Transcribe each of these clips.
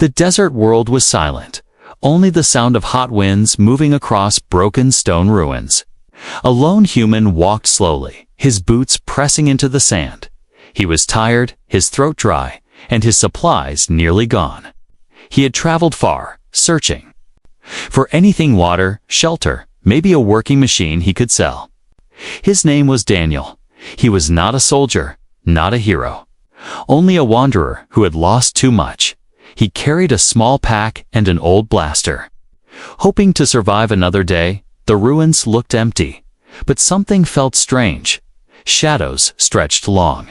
The desert world was silent, only the sound of hot winds moving across broken stone ruins. A lone human walked slowly, his boots pressing into the sand. He was tired, his throat dry, and his supplies nearly gone. He had traveled far, searching for anything: water, shelter, maybe a working machine he could sell. His name was Daniel. He was not a soldier, not a hero, only a wanderer who had lost too much. He carried a small pack and an old blaster. Hoping to survive another day, the ruins looked empty, but something felt strange. Shadows stretched long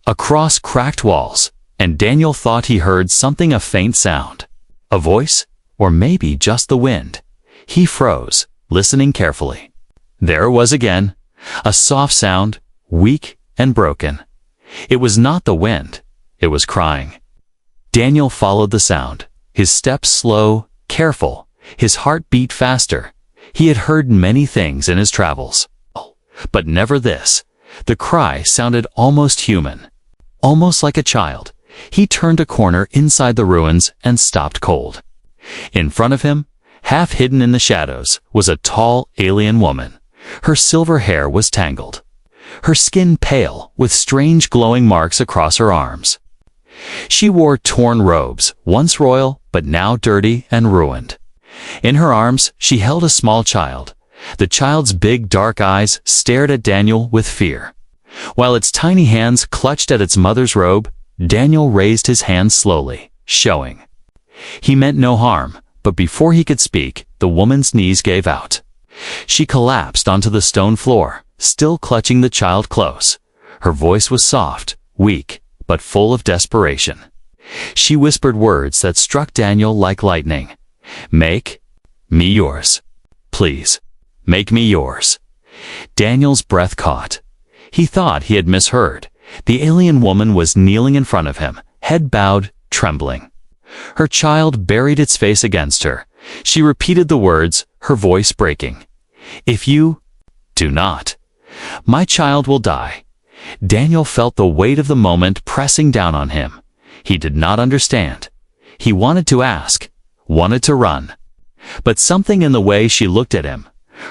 across cracked walls, and Daniel thought he heard something: a faint sound. A voice? Or maybe just the wind. He froze, listening carefully. There it was again, a soft sound, weak and broken. It was not the wind, it was crying. Daniel followed the sound, his steps slow, careful, his heart beat faster. He had heard many things in his travels, but never this. The cry sounded almost human, almost like a child. He turned a corner inside the ruins and stopped cold. In front of him, half hidden in the shadows, was a tall alien woman. Her silver hair was tangled, her skin pale, with strange glowing marks across her arms. She wore torn robes, once royal, but now dirty and ruined. In her arms, she held a small child. The child's big dark eyes stared at Daniel with fear. While its tiny hands clutched at its mother's robe, Daniel raised his hand slowly, showing he meant no harm, but before he could speak, the woman's knees gave out. She collapsed onto the stone floor, still clutching the child close. Her voice was soft, weak, but full of desperation. She whispered words that struck Daniel like lightning. "Make me yours. Please, make me yours." Daniel's breath caught. He thought he had misheard. The alien woman was kneeling in front of him, head bowed, trembling. Her child buried its face against her. She repeated the words, her voice breaking. "If you do not, my child will die." Daniel felt the weight of the moment pressing down on him. He did not understand. He wanted to ask, wanted to run. But something in the way she looked at him,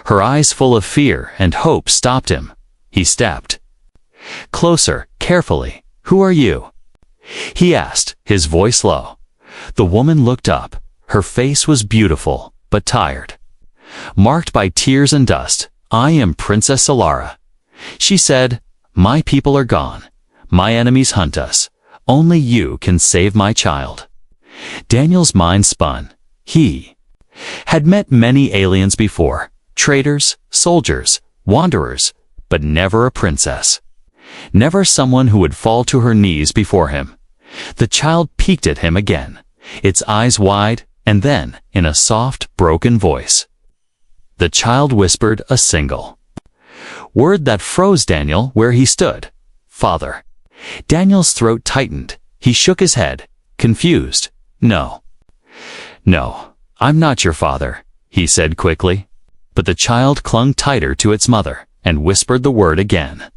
her eyes full of fear and hope, stopped him. He stepped closer, carefully. "Who are you?" he asked, his voice low. The woman looked up. Her face was beautiful, but tired, marked by tears and dust. "I am Princess Solara," she said. "My people are gone. My enemies hunt us. Only you can save my child." Daniel's mind spun. He had met many aliens before, traders, soldiers, wanderers, but never a princess. Never someone who would fall to her knees before him. The child peeked at him again, its eyes wide, and then, in a soft, broken voice, the child whispered a single word that froze Daniel where he stood: "Father." Daniel's throat tightened. He shook his head, confused. No, I'm not your father," he said quickly. But the child clung tighter to its mother and whispered the word again.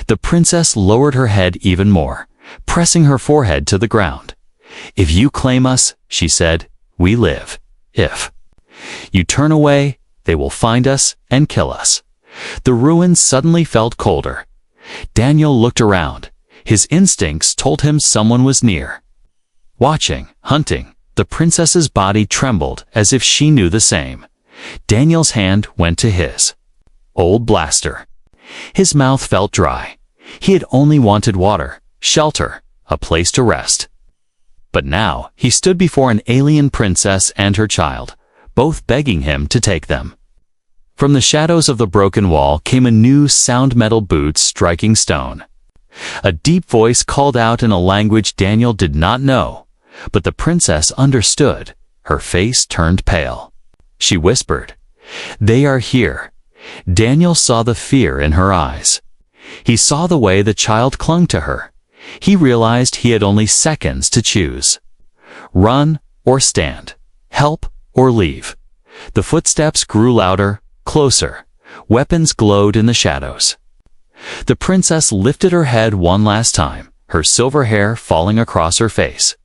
The princess lowered her head even more, pressing her forehead to the ground. "If you claim us," she said, "we live. If you turn away, they will find us and kill us." The ruins suddenly felt colder. Daniel looked around. His instincts told him someone was near, watching, hunting. The princess's body trembled as if she knew the same. Daniel's hand went to his old blaster. His mouth felt dry. He had only wanted water, shelter, a place to rest. But now he stood before an alien princess and her child, both begging him to take them. From the shadows of the broken wall came a new sound: metal boots striking stone. A deep voice called out in a language Daniel did not know, but the princess understood. Her face turned pale. She whispered, "They are here." Daniel saw the fear in her eyes. He saw the way the child clung to her. He realized he had only seconds to choose: run or stand, help or leave. The footsteps grew louder, closer. Weapons glowed in the shadows. The princess lifted her head one last time, her silver hair falling across her face.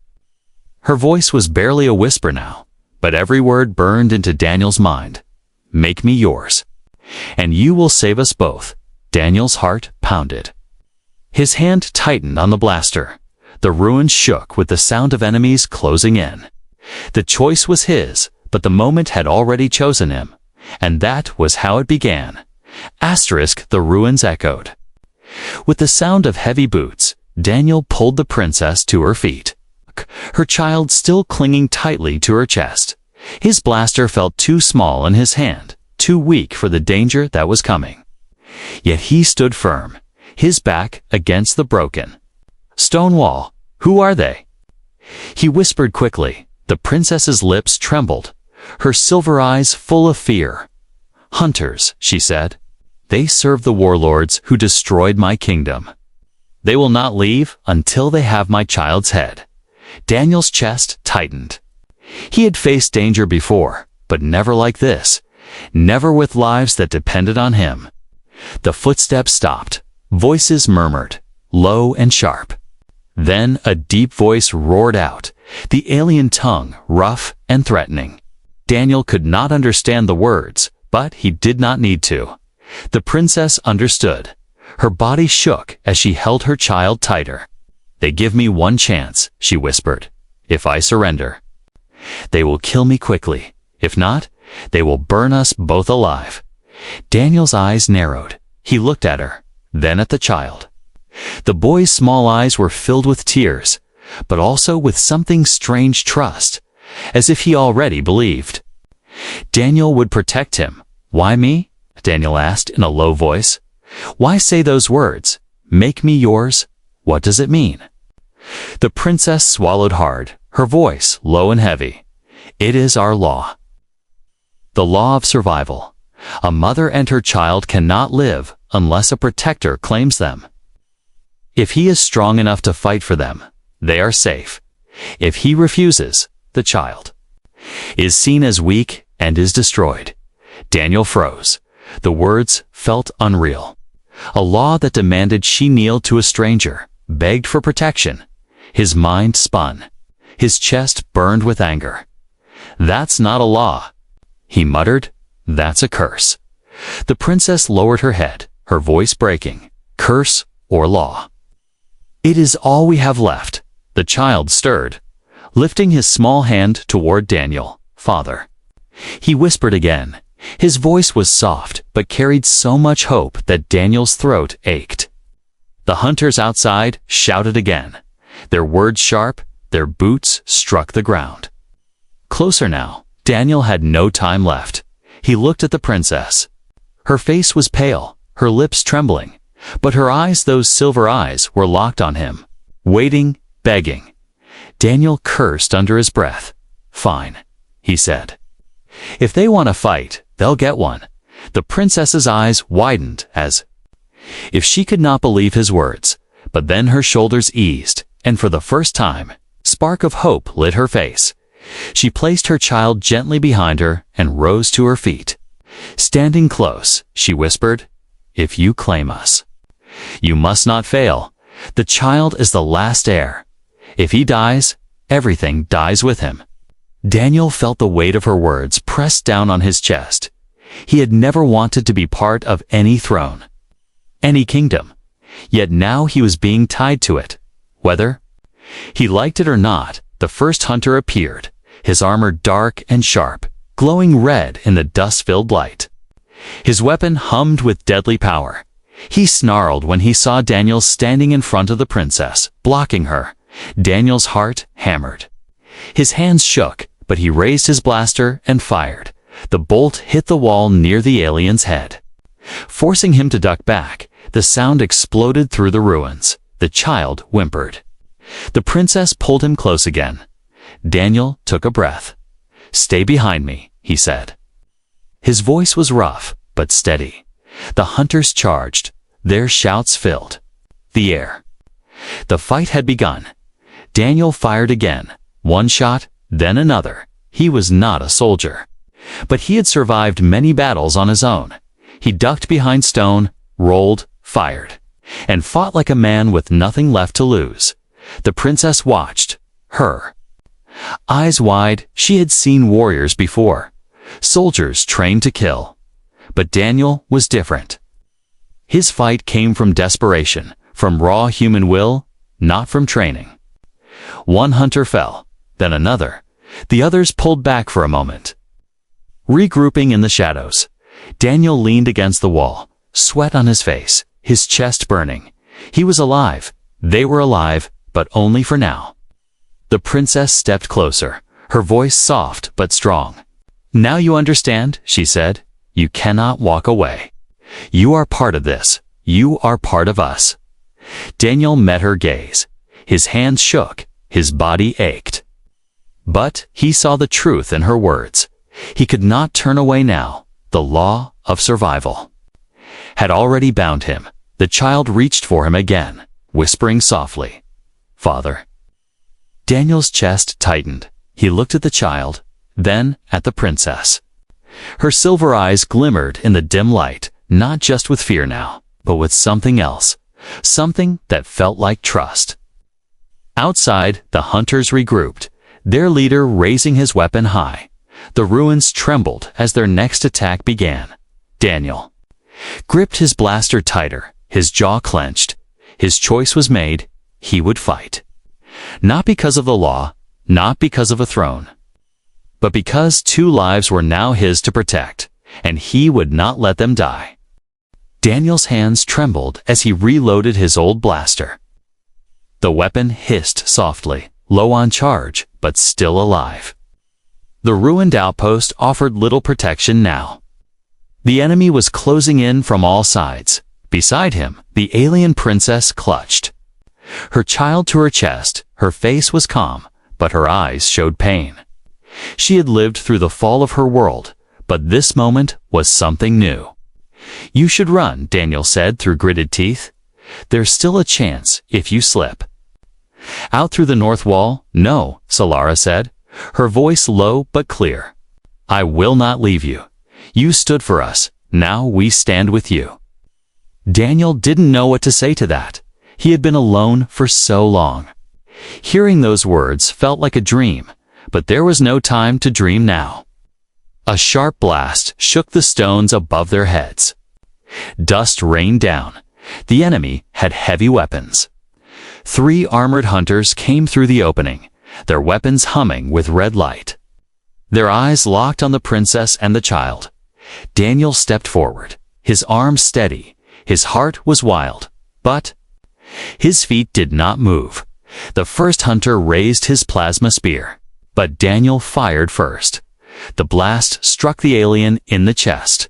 Her voice was barely a whisper now, but every word burned into Daniel's mind. "Make me yours. And you will save us both." Daniel's heart pounded. His hand tightened on the blaster. The ruins shook with the sound of enemies closing in. The choice was his, but the moment had already chosen him. And that was how it began. Asterisk, the ruins echoed. With the sound of heavy boots, Daniel pulled the princess to her feet, her child still clinging tightly to her chest. His blaster felt too small in his hand, too weak for the danger that was coming. Yet he stood firm, his back against the broken stone wall. "Who are they?" He whispered quickly. The princess's lips trembled, her silver eyes full of fear. "Hunters," she said. "They serve the warlords who destroyed my kingdom. They will not leave until they have my child's head." Daniel's chest tightened. He had faced danger before, but never like this, never with lives that depended on him. The footsteps stopped. Voices murmured, low and sharp. Then a deep voice roared out, the alien tongue rough and threatening. Daniel could not understand the words, but he did not need to. The princess understood. Her body shook as she held her child tighter. "They give me one chance," she whispered. "If I surrender, they will kill me quickly. If not, they will burn us both alive." Daniel's eyes narrowed. He looked at her, then at the child. The boy's small eyes were filled with tears, but also with something strange trust, as if he already believed Daniel would protect him. "Why me?" Daniel asked in a low voice. "Why say those words? Make me yours? What does it mean?" The princess swallowed hard, her voice low and heavy. "It is our law. The law of survival. A mother and her child cannot live unless a protector claims them. If he is strong enough to fight for them, they are safe. If he refuses, the child is seen as weak and is destroyed." Daniel froze. The words felt unreal. A law that demanded she kneel to a stranger, begged for protection. His mind spun. His chest burned with anger. "That's not a law," he muttered. "That's a curse." The princess lowered her head, her voice breaking. "Curse or law? It is all we have left." The child stirred, lifting his small hand toward Daniel. "Father." He whispered again. His voice was soft, but carried so much hope that Daniel's throat ached. The hunters outside shouted again, their words sharp, their boots struck the ground. Closer now. Daniel had no time left. He looked at the princess. Her face was pale, her lips trembling, but her eyes, those silver eyes, were locked on him, waiting, begging. Daniel cursed under his breath. "Fine," he said. "If they want to fight, they'll get one." The princess's eyes widened as if she could not believe his words, but then her shoulders eased, and for the first time, spark of hope lit her face. She placed her child gently behind her and rose to her feet. Standing close, she whispered, "If you claim us, you must not fail. The child is the last heir. If he dies, everything dies with him." Daniel felt the weight of her words pressed down on his chest. He had never wanted to be part of any throne, any kingdom, yet now he was being tied to it. Whether he liked it or not, the first hunter appeared, his armor dark and sharp, glowing red in the dust-filled light. His weapon hummed with deadly power. He snarled when he saw Daniel standing in front of the princess, blocking her. Daniel's heart hammered. His hands shook, but he raised his blaster and fired. The bolt hit the wall near the alien's head. Forcing him to duck back, the sound exploded through the ruins. The child whimpered. The princess pulled him close again. Daniel took a breath. "Stay behind me," he said. His voice was rough, but steady. The hunters charged. Their shouts filled the air. The fight had begun. Daniel fired again. One shot, then another. He was not a soldier, but he had survived many battles on his own. He ducked behind stone, rolled, fired, and fought like a man with nothing left to lose. The princess watched, her Eyes wide, she had seen warriors before, soldiers trained to kill. But Daniel was different. His fight came from desperation, from raw human will, not from training. One hunter fell, then another. The others pulled back for a moment. Regrouping in the shadows, Daniel leaned against the wall, sweat on his face, his chest burning. He was alive. They were alive, but only for now. The princess stepped closer, her voice soft but strong. "Now you understand," she said. "You cannot walk away. You are part of this. You are part of us." Daniel met her gaze. His hands shook, his body ached. But he saw the truth in her words. He could not turn away now. The law of survival had already bound him. The child reached for him again, whispering softly, "Father." Daniel's chest tightened. He looked at the child, then at the princess. Her silver eyes glimmered in the dim light, not just with fear now, but with something else, something that felt like trust. Outside, the hunters regrouped, their leader raising his weapon high. The ruins trembled as their next attack began. Daniel gripped his blaster tighter, his jaw clenched. His choice was made. He would fight. Not because of the law, not because of a throne, but because 2 lives were now his to protect, and he would not let them die. Daniel's hands trembled as he reloaded his old blaster. The weapon hissed softly, low on charge, but still alive. The ruined outpost offered little protection now. The enemy was closing in from all sides. Beside him, the alien princess clutched her child to her chest. Her face was calm, but her eyes showed pain. She had lived through the fall of her world, but this moment was something new. "You should run," Daniel said through gritted teeth. "There's still a chance if you slip." "Out through the north wall?" "No," Solara said, her voice low but clear. "I will not leave you. You stood for us. Now we stand with you." Daniel didn't know what to say to that. He had been alone for so long. Hearing those words felt like a dream, but there was no time to dream now. A sharp blast shook the stones above their heads. Dust rained down. The enemy had heavy weapons. 3 armored hunters came through the opening, their weapons humming with red light. Their eyes locked on the princess and the child. Daniel stepped forward, his arms steady. His heart was wild, but his feet did not move. The first hunter raised his plasma spear, but Daniel fired first. The blast struck the alien in the chest.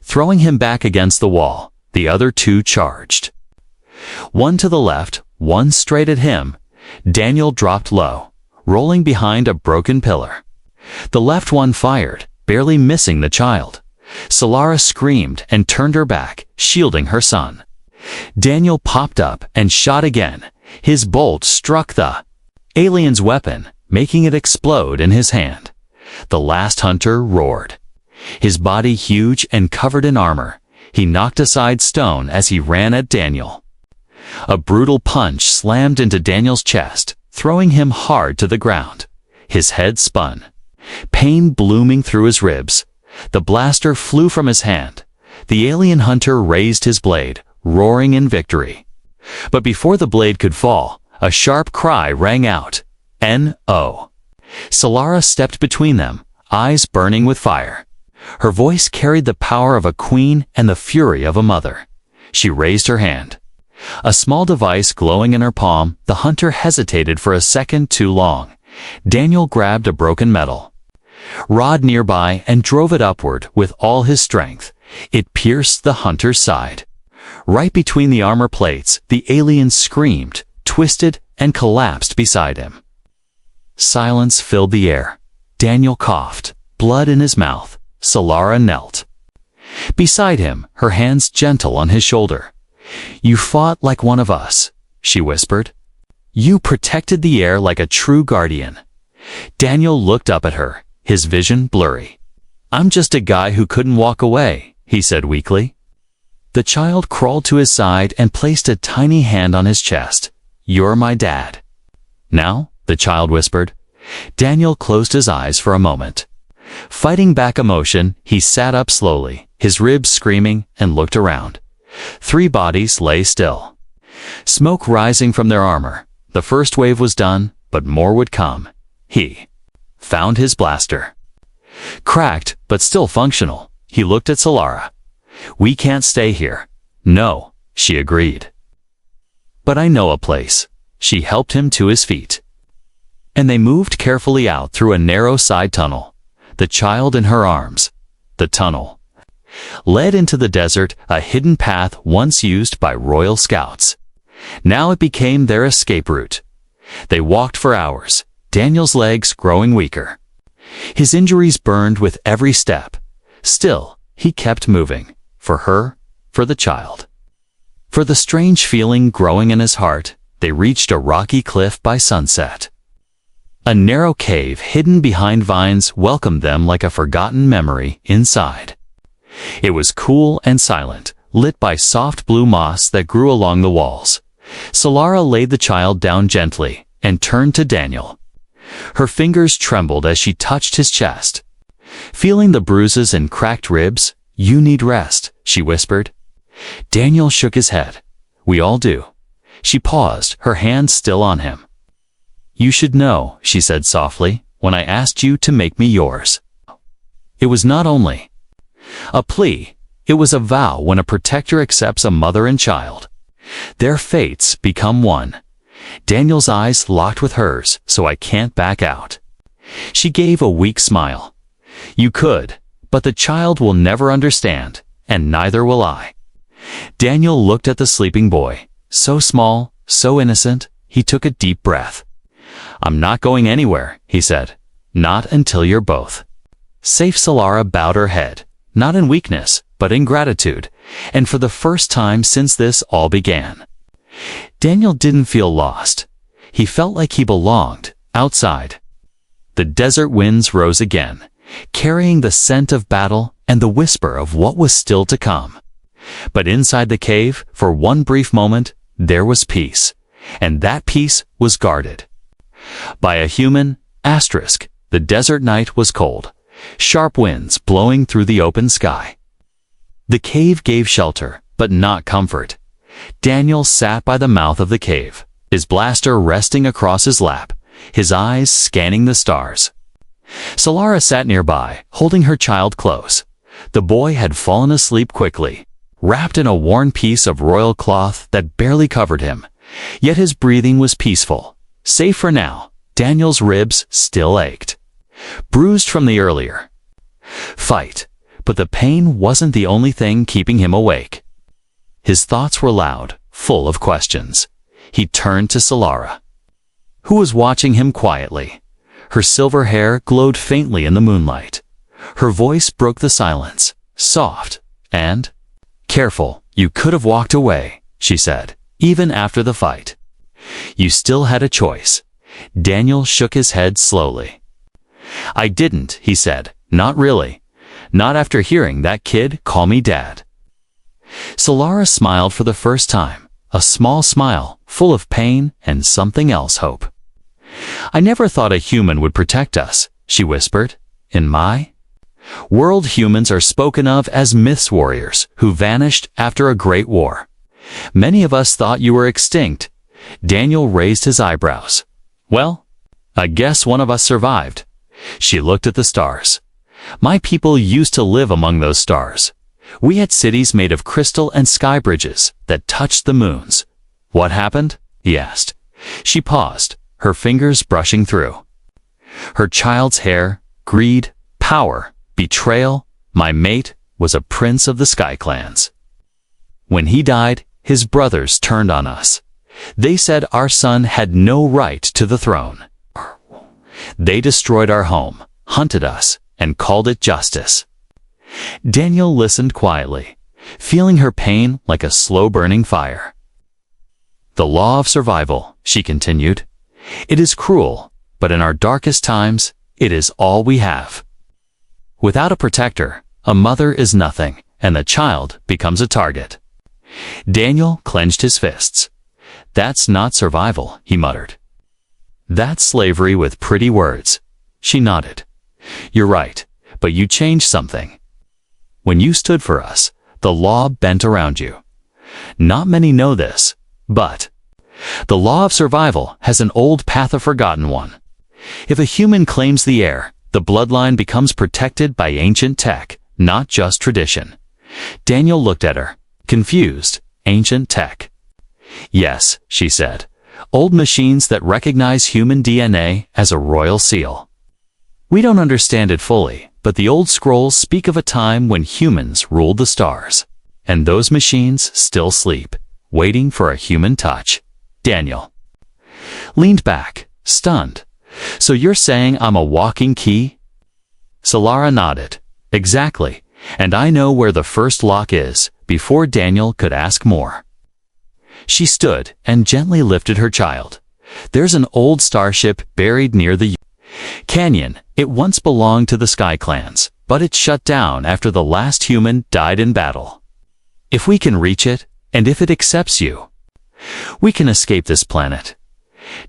Throwing him back against the wall, the other 2 charged. One to the left, one straight at him. Daniel dropped low, rolling behind a broken pillar. The left one fired, barely missing the child. Solara screamed and turned her back, shielding her son. Daniel popped up and shot again. His bolt struck the alien's weapon, making it explode in his hand. The last hunter roared. His body huge and covered in armor, he knocked aside stone as he ran at Daniel. A brutal punch slammed into Daniel's chest, throwing him hard to the ground. His head spun, pain blooming through his ribs. The blaster flew from his hand. The alien hunter raised his blade, roaring in victory. But before the blade could fall, a sharp cry rang out. "No!" Solara stepped between them, eyes burning with fire. Her voice carried the power of a queen and the fury of a mother. She raised her hand. A small device glowing in her palm. The hunter hesitated for a second too long. Daniel grabbed a broken metal rod nearby and drove it upward with all his strength. It pierced the hunter's side. Right between the armor plates, the alien screamed, twisted, and collapsed beside him. Silence filled the air. Daniel coughed, blood in his mouth. Solara knelt beside him, her hands gentle on his shoulder. "You fought like one of us," she whispered. "You protected the air like a true guardian." Daniel looked up at her, his vision blurry. "I'm just a guy who couldn't walk away," he said weakly. The child crawled to his side and placed a tiny hand on his chest. "You're my dad." "Now?" the child whispered. Daniel closed his eyes for a moment. Fighting back emotion, he sat up slowly, his ribs screaming, and looked around. 3 bodies lay still. Smoke rising from their armor. The first wave was done, but more would come. He found his blaster. Cracked, but still functional. He looked at Solara. "We can't stay here." "No," she agreed. "But I know a place." She helped him to his feet. And they moved carefully out through a narrow side tunnel. The child in her arms. The tunnel led into the desert, a hidden path once used by Royal Scouts. Now it became their escape route. They walked for hours, Daniel's legs growing weaker. His injuries burned with every step. Still, he kept moving. For her, for the child. For the strange feeling growing in his heart, they reached a rocky cliff by sunset. A narrow cave hidden behind vines welcomed them like a forgotten memory inside. It was cool and silent, lit by soft blue moss that grew along the walls. Solara laid the child down gently and turned to Daniel. Her fingers trembled as she touched his chest. Feeling the bruises and cracked ribs, "You need rest," she whispered. Daniel shook his head. "We all do." She paused, her hand still on him. "You should know," she said softly, "when I asked you to make me yours." It was not only a plea, it was a vow when a protector accepts a mother and child. Their fates become one. Daniel's eyes locked with hers, "So I can't back out." She gave a weak smile. "You could, but the child will never understand, and neither will I." Daniel looked at the sleeping boy. So small, so innocent, he took a deep breath. "I'm not going anywhere," he said. "Not until you're both safe." Solara bowed her head, not in weakness, but in gratitude, and for the first time since this all began. Daniel didn't feel lost. He felt like he belonged, outside. The desert winds rose again, carrying the scent of battle and the whisper of what was still to come. But inside the cave, for one brief moment, there was peace, and that peace was guarded by a human asterisk. The desert night was cold, sharp winds blowing through the open sky. The cave gave shelter, but not comfort. Daniel sat by the mouth of the cave, his blaster resting across his lap, his eyes scanning the stars. Solara sat nearby, holding her child close. The boy had fallen asleep quickly, wrapped in a worn piece of royal cloth that barely covered him. Yet his breathing was peaceful. Safe for now, Daniel's ribs still ached, bruised from the earlier fight. But the pain wasn't the only thing keeping him awake. His thoughts were loud, full of questions. He turned to Solara, who was watching him quietly. Her silver hair glowed faintly in the moonlight. Her voice broke the silence, soft and careful. "You could have walked away," she said, "even after the fight. You still had a choice." Daniel shook his head slowly. "I didn't," he said. "Not really. Not after hearing that kid call me dad." Solara smiled for the first time, a small smile, full of pain and something else, hope. "I never thought a human would protect us," she whispered. "In my world, humans are spoken of as myths, warriors who vanished after a great war. Many of us thought you were extinct." Daniel raised his eyebrows. "Well, I guess one of us survived." She looked at the stars. "My people used to live among those stars. We had cities made of crystal and sky bridges that touched the moons." "What happened?" he asked. She paused, her fingers brushing through her child's hair. "Greed, power, betrayal. My mate was a prince of the Sky clans. When he died, his brothers turned on us. They said our son had no right to the throne. They destroyed our home, hunted us, and called it justice." Daniel listened quietly, feeling her pain like a slow-burning fire. "The law of survival," she continued. "It is cruel, but in our darkest times, it is all we have. Without a protector, a mother is nothing, and the child becomes a target." Daniel clenched his fists. "That's not survival," he muttered. That's slavery with pretty words. She nodded. You're right, but you changed something. When you stood for us, the law bent around you. Not many know this, but the law of survival has an old path, a forgotten one. If a human claims the air, the bloodline becomes protected by ancient tech, not just tradition. Daniel looked at her, confused. Ancient tech. Yes, she said. Old machines that recognize human DNA as a royal seal. We don't understand it fully, but the old scrolls speak of a time when humans ruled the stars. And those machines still sleep, waiting for a human touch. Daniel leaned back, stunned. So you're saying I'm a walking key? Solara nodded. Exactly. And I know where the first lock is, before Daniel could ask more. She stood and gently lifted her child. There's an old starship buried near the canyon. It once belonged to the Sky clans, but it shut down after the last human died in battle. If we can reach it, and if it accepts you, we can escape this planet.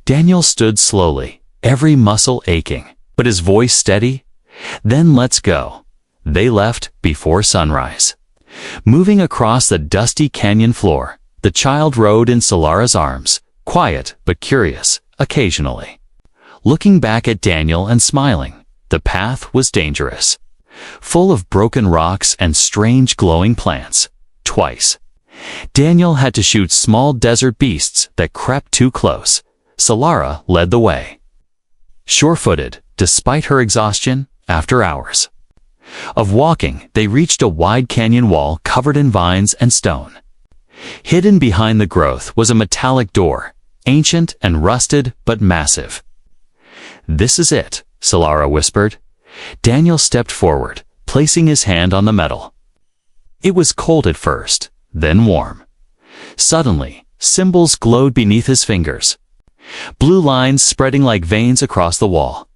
Daniel stood slowly, every muscle aching, but his voice steady. Then let's go. They left before sunrise. Moving across the dusty canyon floor, the child rode in Solara's arms, quiet but curious, occasionally. Looking back at Daniel and smiling, the path was dangerous. Full of broken rocks and strange glowing plants. Twice. Daniel had to shoot small desert beasts that crept too close. Solara led the way. Sure-footed, despite her exhaustion, after hours of walking, they reached a wide canyon wall covered in vines and stone. Hidden behind the growth was a metallic door, ancient and rusted but massive. This is it, Solara whispered. Daniel stepped forward, placing his hand on the metal. It was cold at first, then warm. Suddenly, symbols glowed beneath his fingers. Blue lines spreading like veins across the wall.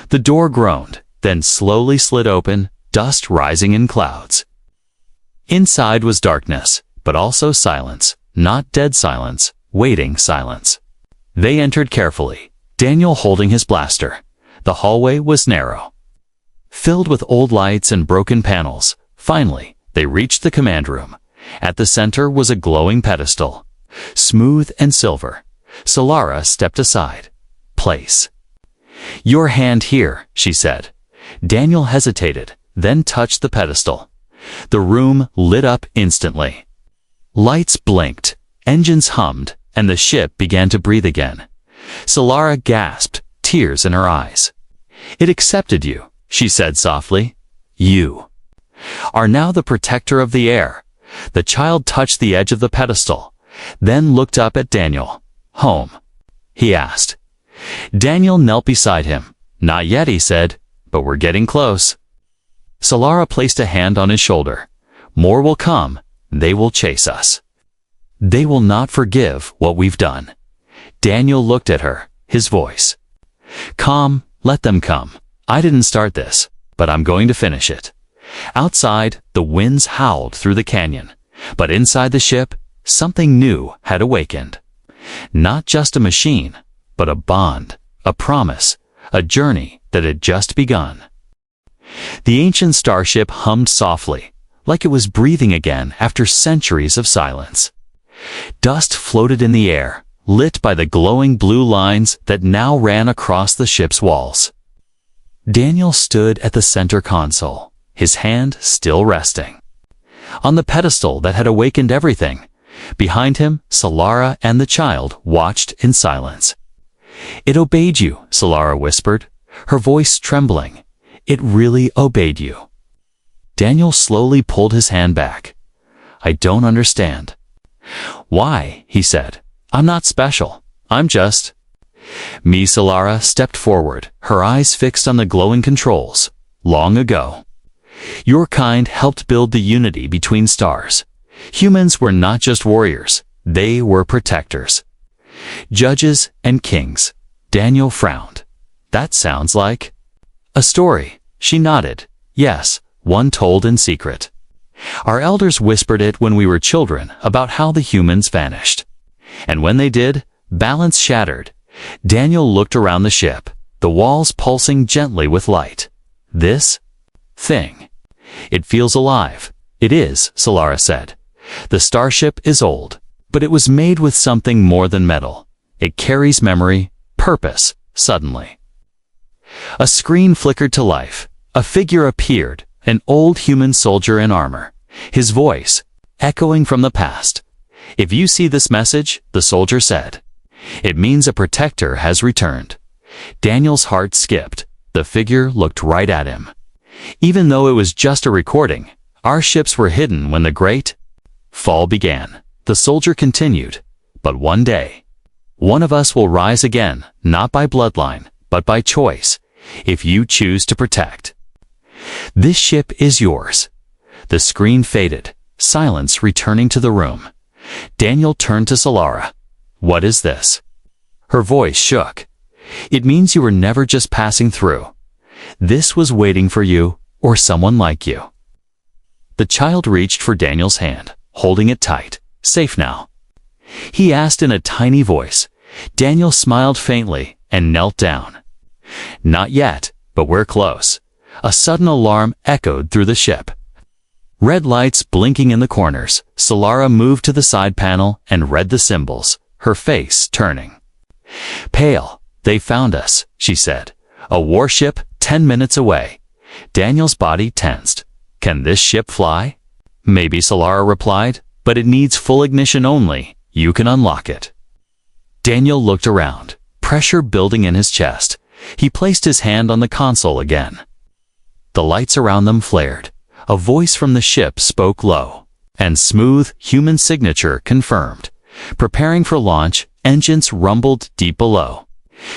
The door groaned, then slowly slid open, dust rising in clouds. Inside was darkness, but also silence, not dead silence, waiting silence. They entered carefully, Daniel holding his blaster. The hallway was narrow, filled with old lights and broken panels. Finally, they reached the command room. At the center was a glowing pedestal, smooth and silver. Solara stepped aside. Place your hand here, she said. Daniel hesitated, then touched the pedestal. The room lit up instantly. Lights blinked, engines hummed, and the ship began to breathe again. Solara gasped, tears in her eyes. It accepted you, she said softly. You are now the protector of the air. The child touched the edge of the pedestal, then looked up at Daniel. Home? He asked. Daniel knelt beside him. Not yet, he said, but we're getting close. Solara placed a hand on his shoulder. More will come. They will chase us. They will not forgive what we've done. Daniel looked at her, his voice calm. Let them come. I didn't start this, but I'm going to finish it. Outside, the winds howled through the canyon, but inside the ship, something new had awakened. Not just a machine, but a bond, a promise, a journey that had just begun. The ancient starship hummed softly, like it was breathing again after centuries of silence. Dust floated in the air, lit by the glowing blue lines that now ran across the ship's walls. Daniel stood at the center console, his hand still resting on the pedestal that had awakened everything. Behind him, Solara and the child watched in silence. It obeyed you, Solara whispered, her voice trembling. It really obeyed you. Daniel slowly pulled his hand back. I don't understand. Why? He said. I'm not special. I'm just me. Solara stepped forward, her eyes fixed on the glowing controls. Long ago, your kind helped build the unity between stars. Humans were not just warriors, they were protectors. Judges and kings. Daniel frowned. That sounds like a story. She nodded. Yes, one told in secret. Our elders whispered it when we were children about how the humans vanished. And when they did, balance shattered. Daniel looked around the ship, the walls pulsing gently with light. This thing. It feels alive. It is, Solara said. The starship is old, but it was made with something more than metal. It carries memory, purpose, suddenly. A screen flickered to life. A figure appeared, an old human soldier in armor. His voice, echoing from the past. "If you see this message," the soldier said, "it means a protector has returned." Daniel's heart skipped. The figure looked right at him. Even though it was just a recording, our ships were hidden when the great fall began. The soldier continued, "But one day, one of us will rise again, not by bloodline, but by choice, if you choose to protect. This ship is yours." The screen faded, silence returning to the room. Daniel turned to Solara. "What is this?" Her voice shook. "It means you were never just passing through. This was waiting for you, or someone like you." The child reached for Daniel's hand, holding it tight. "Safe now?" he asked in a tiny voice. Daniel smiled faintly and knelt down. "Not yet, but we're close." A sudden alarm echoed through the ship. Red lights blinking in the corners. Solara moved to the side panel and read the symbols, her face turning. "Pale, they found us," she said. "A warship 10 minutes away." Daniel's body tensed. "Can this ship fly?" "Maybe," Solara replied, "but it needs full ignition only. You can unlock it." Daniel looked around, pressure building in his chest. He placed his hand on the console again. The lights around them flared. A voice from the ship spoke low, and smooth, human signature confirmed. Preparing for launch, engines rumbled deep below.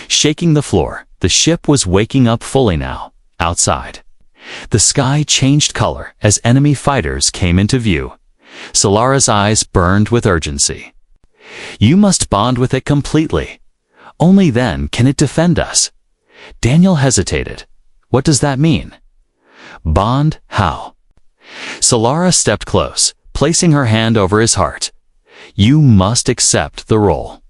Shaking the floor, the ship was waking up fully now. Outside, the sky changed color as enemy fighters came into view. Solara's eyes burned with urgency. "You must bond with it completely. Only then can it defend us." Daniel hesitated. "What does that mean?" "Bond? How?" Solara stepped close, placing her hand over his heart. "You must accept the role.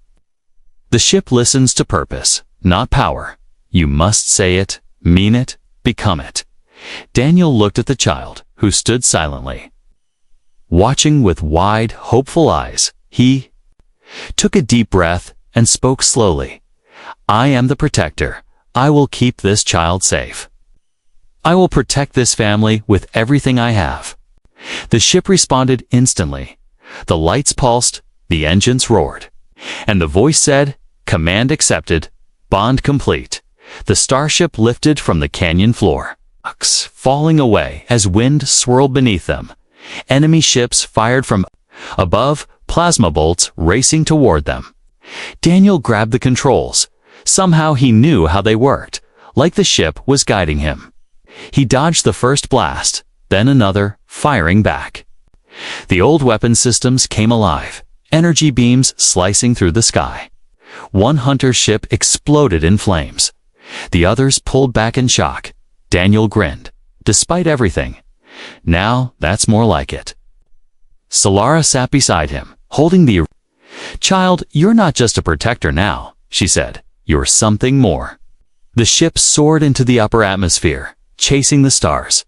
The ship listens to purpose, not power. You must say it, mean it, become it." Daniel looked at the child, who stood silently, watching with wide, hopeful eyes. He took a deep breath and spoke slowly. "I am the protector. I will keep this child safe. I will protect this family with everything I have." The ship responded instantly. The lights pulsed, the engines roared, and the voice said, "Command accepted, bond complete." The starship lifted from the canyon floor, falling away as wind swirled beneath them. Enemy ships fired from above, plasma bolts racing toward them. Daniel grabbed the controls. Somehow he knew how they worked, like the ship was guiding him. He dodged the first blast, then another, firing back. The old weapon systems came alive, energy beams slicing through the sky. One hunter's ship exploded in flames. The others pulled back in shock. Daniel grinned. Despite everything, now that's more like it. Solara sat beside him, holding the child. "You're not just a protector now," she said. "You're something more." The ship soared into the upper atmosphere, chasing the stars.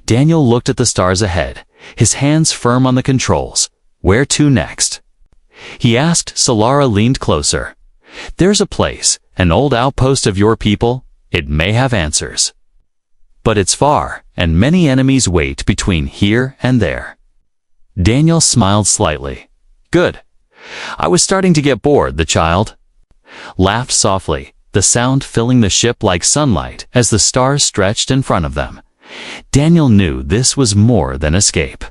Daniel looked at the stars ahead, his hands firm on the controls. "Where to next?" he asked. Solara leaned closer. "There's a place, an old outpost of your people. It may have answers. But it's far, and many enemies wait between here and there." Daniel smiled slightly. "Good. I was starting to get bored." The child laughed softly, the sound filling the ship like sunlight as the stars stretched in front of them. Daniel knew this was more than escape.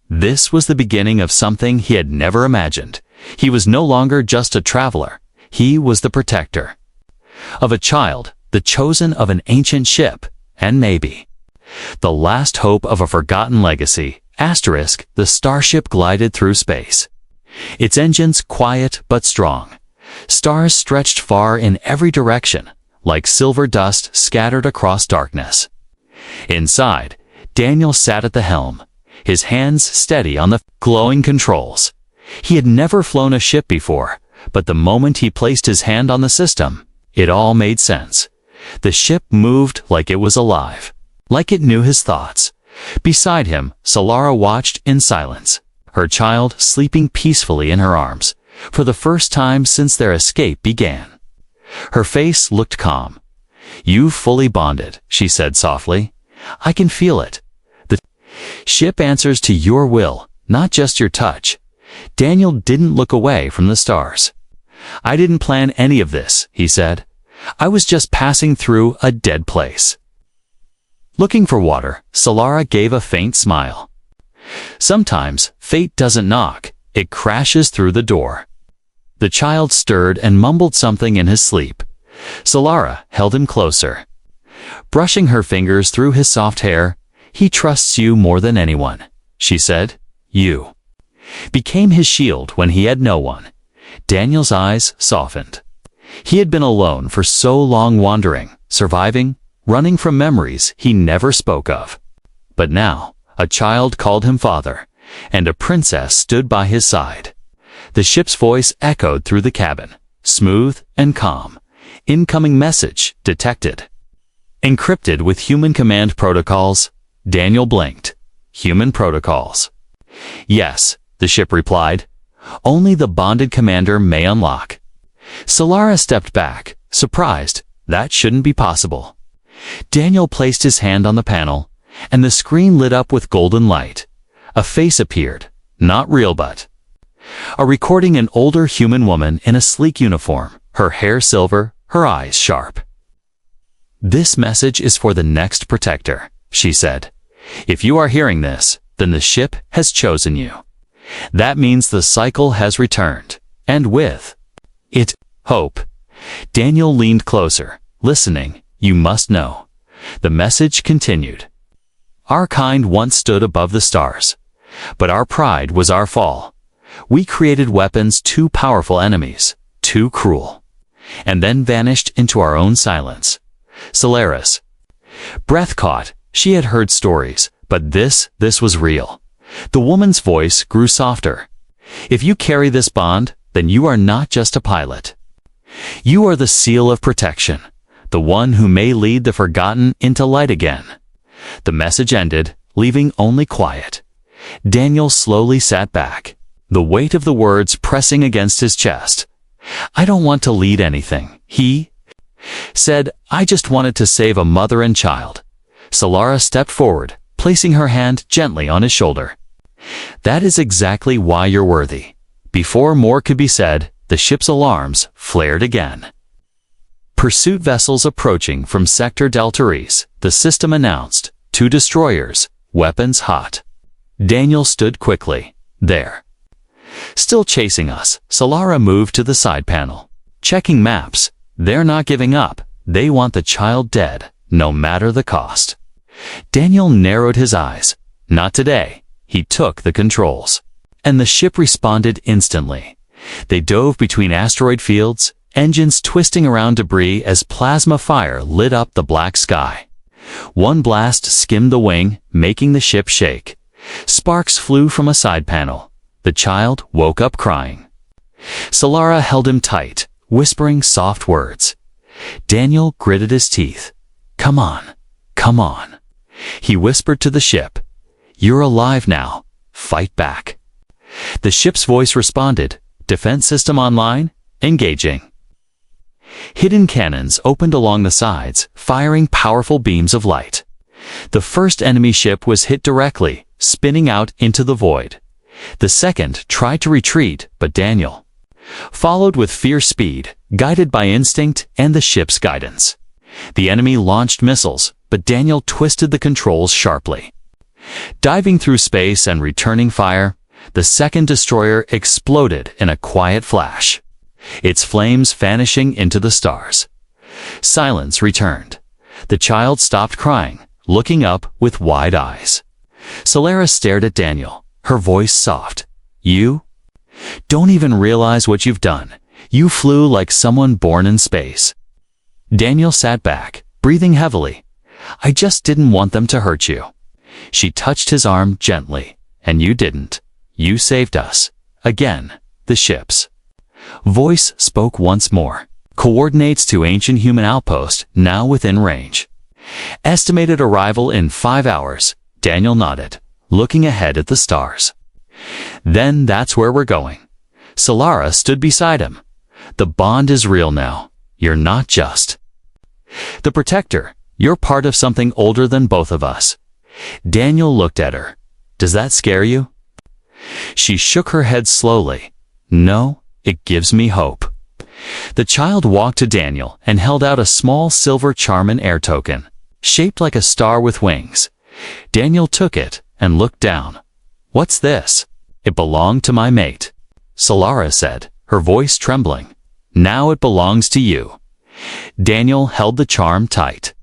This was the beginning of something he had never imagined. He was no longer just a traveler. He was the protector of a child, the chosen of an ancient ship, and maybe the last hope of a forgotten legacy. The starship glided through space. Its engines quiet but strong. Stars stretched far in every direction, like silver dust scattered across darkness. Inside, Daniel sat at the helm, his hands steady on the glowing controls. He had never flown a ship before, But the moment he placed his hand on the system, it all made sense. The ship moved like it was alive, like it knew his thoughts. Beside him, Solara watched in silence, her child sleeping peacefully in her arms, for the first time since their escape began. Her face looked calm. "You've fully bonded," she said softly. "I can feel it. The ship answers to your will, not just your touch." Daniel didn't look away from the stars. "I didn't plan any of this," he said. "I was just passing through a dead place." Looking for water, Solara gave a faint smile. Sometimes, fate doesn't knock, it crashes through the door. The child stirred and mumbled something in his sleep. Solara held him closer. Brushing her fingers through his soft hair, "He trusts you more than anyone," she said. "You became his shield when he had no one." Daniel's eyes softened. He had been alone for so long, wandering, surviving, running from memories he never spoke of. But now, a child called him father, and a princess stood by his side. The ship's voice echoed through the cabin, smooth and calm. "Incoming message detected." Encrypted with human command protocols. Daniel blinked. "Human protocols?" "Yes," the ship replied. "Only the bonded commander may unlock." Solara stepped back, surprised. That shouldn't be possible. Daniel placed his hand on the panel, and the screen lit up with golden light. A face appeared, not real but a recording, an older human woman in a sleek uniform, her hair silver, her eyes sharp. "This message is for the next protector," she said. "If you are hearing this, then the ship has chosen you. That means the cycle has returned, and with it, hope." Daniel leaned closer, listening. "You must know." The message continued. "Our kind once stood above the stars, but our pride was our fall. We created weapons too powerful, enemies too cruel, and then vanished into our own silence." Solara's breath caught. She had heard stories, but this was real. The woman's voice grew softer. "If you carry this bond, then you are not just a pilot. You are the seal of protection, the one who may lead the forgotten into light again." The message ended, leaving only quiet. Daniel slowly sat back, the weight of the words pressing against his chest. "I don't want to lead anything," he said. "I just wanted to save a mother and child." Solara stepped forward, placing her hand gently on his shoulder. "That is exactly why you're worthy." Before more could be said, the ship's alarms flared again. Pursuit vessels approaching from Sector Deltaris, the system announced. 2 destroyers, weapons hot. Daniel stood quickly. "There. Still chasing us." Solara moved to the side panel, checking maps. "They're not giving up. They want the child dead, no matter the cost." Daniel narrowed his eyes. "Not today." He took the controls, and the ship responded instantly. They dove between asteroid fields, engines twisting around debris as plasma fire lit up the black sky. One blast skimmed the wing, making the ship shake. Sparks flew from a side panel. The child woke up crying. Solara held him tight, whispering soft words. Daniel gritted his teeth. "Come on, come on." He whispered to the ship. "You're alive now. Fight back." The ship's voice responded. "Defense system online, engaging." Hidden cannons opened along the sides, firing powerful beams of light. The first enemy ship was hit directly, spinning out into the void. The second tried to retreat, but Daniel followed with fierce speed, guided by instinct and the ship's guidance. The enemy launched missiles, but Daniel twisted the controls sharply. Diving through space and returning fire, the second destroyer exploded in a quiet flash, its flames vanishing into the stars. Silence returned. The child stopped crying, looking up with wide eyes. Solara stared at Daniel, her voice soft. "You don't even realize what you've done. You flew like someone born in space." Daniel sat back, breathing heavily. "I just didn't want them to hurt you." She touched his arm gently. "And you didn't. You saved us. Again, the ships." Voice spoke once more. Coordinates to ancient human outpost, now within range. Estimated arrival in 5 hours. Daniel nodded, looking ahead at the stars. Then that's where we're going. Solara stood beside him. The bond is real now. You're not just the protector. You're part of something older than both of us. Daniel looked at her. Does that scare you? She shook her head slowly. No, it gives me hope. The child walked to Daniel and held out a small silver charm and air token, shaped like a star with wings. Daniel took it and looked down. What's this? It belonged to my mate, Solara said, her voice trembling. Now it belongs to you. Daniel held the charm tight.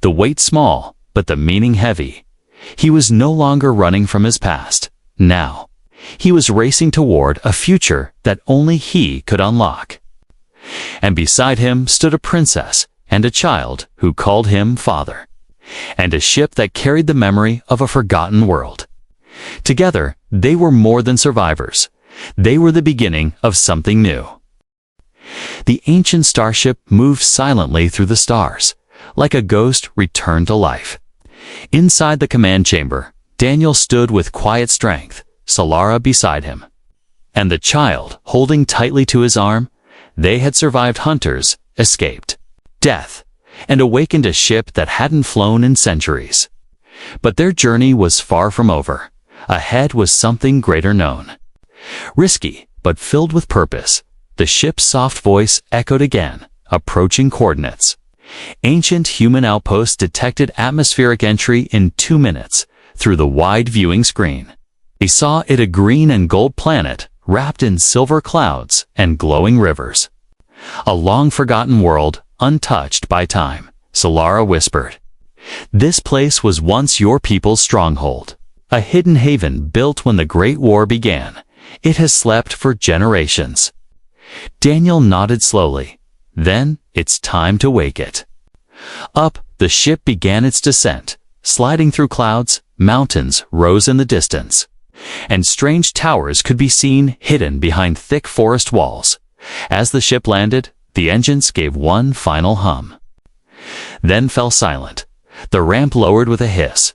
The weight small, but the meaning heavy. He was no longer running from his past. Now, he was racing toward a future that only he could unlock. And beside him stood a princess and a child who called him father, and a ship that carried the memory of a forgotten world. Together, they were more than survivors. They were the beginning of something new. The ancient starship moved silently through the stars, like a ghost returned to life. Inside the command chamber, Daniel stood with quiet strength, Solara beside him. And the child, holding tightly to his arm, they had survived hunters, escaped death, and awakened a ship that hadn't flown in centuries. But their journey was far from over. Ahead was something greater known. Risky, but filled with purpose, the ship's soft voice echoed again, approaching coordinates. Ancient human outpost detected atmospheric entry in 2 minutes through the wide viewing screen. They saw it a green and gold planet wrapped in silver clouds and glowing rivers. A long-forgotten world, untouched by time, Solara whispered. This place was once your people's stronghold, a hidden haven built when the Great War began. It has slept for generations. Daniel nodded slowly. Then, it's time to wake it. Up, the ship began its descent. Sliding through clouds, mountains rose in the distance, and strange towers could be seen hidden behind thick forest walls. As the ship landed, the engines gave one final hum. Then fell silent. The ramp lowered with a hiss.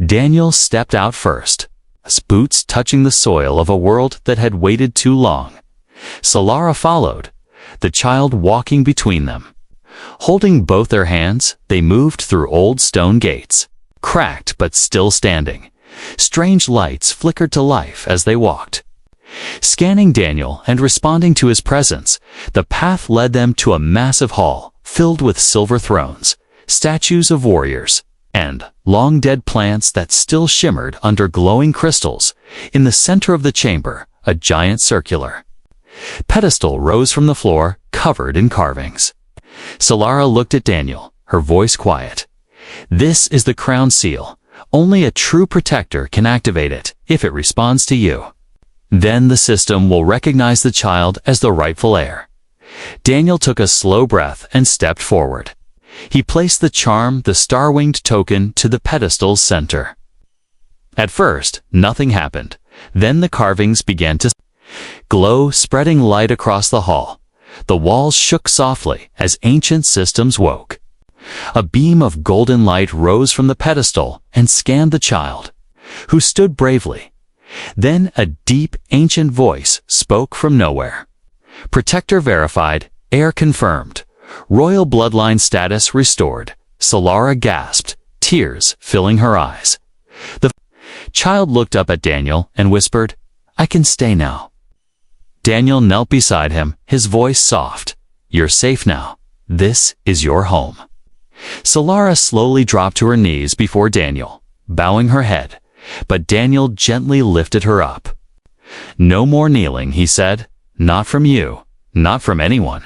Daniel stepped out first, his boots touching the soil of a world that had waited too long. Solara followed, the child walking between them. Holding both their hands, they moved through old stone gates, cracked but still standing. Strange lights flickered to life as they walked. Scanning Daniel and responding to his presence, the path led them to a massive hall filled with silver thrones, statues of warriors, and long-dead plants that still shimmered under glowing crystals. In the center of the chamber, a giant circular pedestal rose from the floor, covered in carvings. Solara looked at Daniel, her voice quiet. This is the crown seal. Only a true protector can activate it if it responds to you. Then the system will recognize the child as the rightful heir. Daniel took a slow breath and stepped forward. He placed the charm, the star-winged token, to the pedestal's center. At first, nothing happened. Then the carvings began to glow, spreading light across the hall. The walls shook softly as ancient systems woke. A beam of golden light rose from the pedestal and scanned the child, who stood bravely. Then a deep, ancient voice spoke from nowhere. Protector verified, heir confirmed, royal bloodline status restored. Solara gasped, tears filling her eyes. The child looked up at Daniel and whispered, "I can stay now." Daniel knelt beside him, his voice soft. "You're safe now. This is your home." Solara slowly dropped to her knees before Daniel, bowing her head, but Daniel gently lifted her up. "No more kneeling," he said. "Not from you, not from anyone."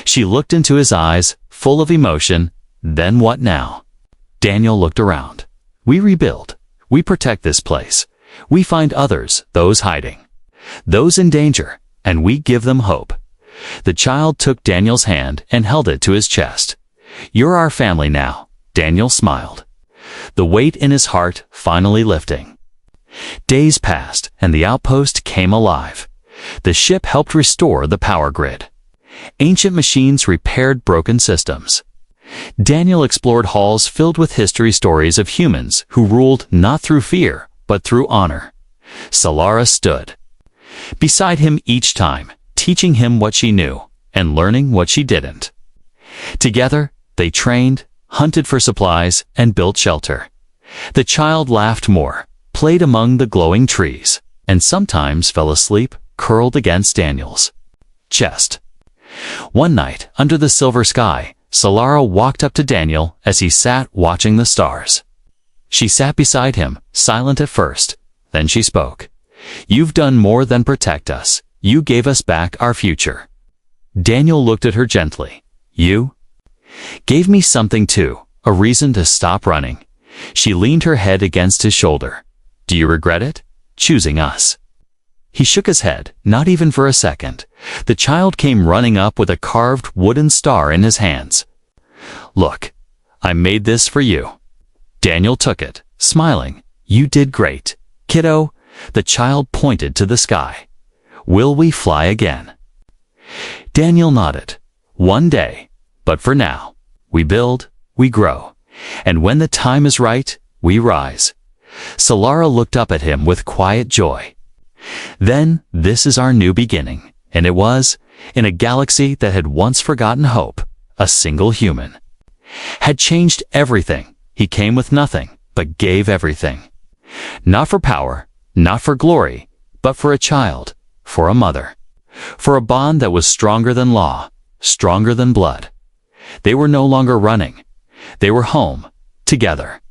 She looked into his eyes, full of emotion. "Then what now?" Daniel looked around. "We rebuild. We protect this place. We find others, those hiding, those in danger, and we give them hope." The child took Daniel's hand and held it to his chest. "You're our family now," Daniel smiled, the weight in his heart finally lifting. Days passed, and the outpost came alive. The ship helped restore the power grid. Ancient machines repaired broken systems. Daniel explored halls filled with history stories of humans who ruled not through fear, but through honor. Solara stood beside him each time, teaching him what she knew and learning what she didn't. Together, they trained, hunted for supplies, and built shelter. The child laughed more, played among the glowing trees, and sometimes fell asleep curled against Daniel's chest. One night, under the silver sky, Solara walked up to Daniel as he sat watching the stars. She sat beside him, silent at first. Then she spoke. "You've done more than protect us. You gave us back our future." Daniel looked at her gently. "You gave me something too, a reason to stop running." She leaned her head against his shoulder. "Do you regret it? Choosing us?" He shook his head, not even for a second. The child came running up with a carved wooden star in his hands. "Look, I made this for you." Daniel took it, smiling. "You did great, kiddo." The child pointed to the sky. "Will we fly again?" Daniel nodded. "One day, but for now, we build, we grow, and when the time is right, we rise." Solara looked up at him with quiet joy. "Then, this is our new beginning." And it was, in a galaxy that had once forgotten hope, a single human had changed everything. He came with nothing, but gave everything. Not for power, not for glory, but for a child, for a mother, for a bond that was stronger than law, stronger than blood. They were no longer running. They were home, together.